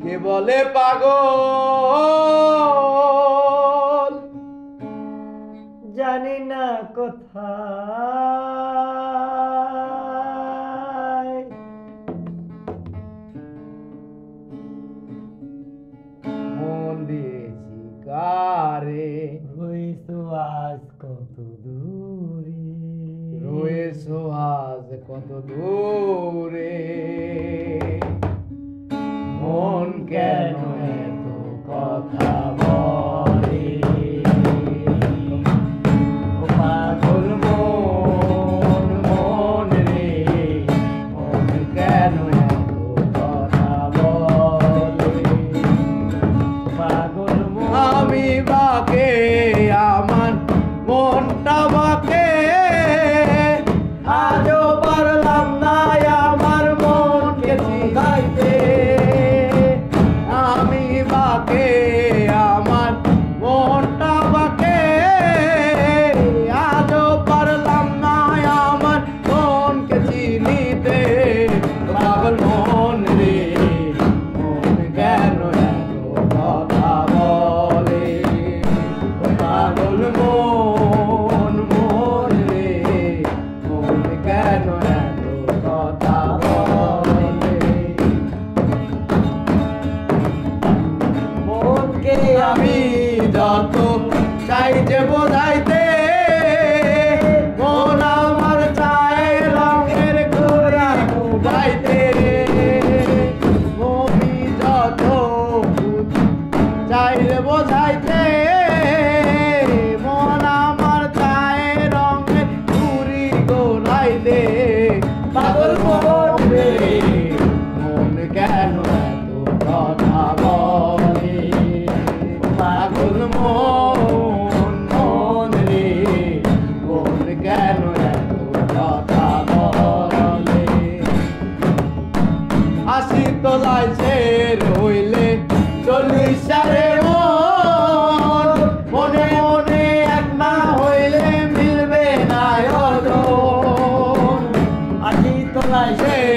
কে বলে পাগল জানি না কোথায় মন দিয়েছি কারে রয়েছো আজ কত দূরে রয়েছো আজ কত দূরে মন কেন এত কথা বলে ও পাগল মন মন রে মন কেন এত কথা বলে পাগল আমি বাকে আমার মনটা বাকে আজও পারলাম না আমার মনকে চিনাইতে আমি বাকে আমার মনটা বাকে আজও পারলাম না আমার মনকে চিনিতে পাগল মন রে মন কেন এত কথা বলে পাগল মন মন রে মন কেন এত কথা বলে মনকে আমি যত চাই যে বোঝাইতে মন আমার চায় রঙের ঘোড়া ডুবাইতে মনি যত চাই রে বোঝাইতে মন আমার চায় রঙের ঘুরি গোলাইতে পাগল মন রে মন কেন এত কথা বলে পাগল মন মন রে মন কেন এত কথা বলে আশি তলায় শের হইলে 40 সারে মন মনে মনে এক না হইলে মিলবে না ওজন আজি তোলায় শের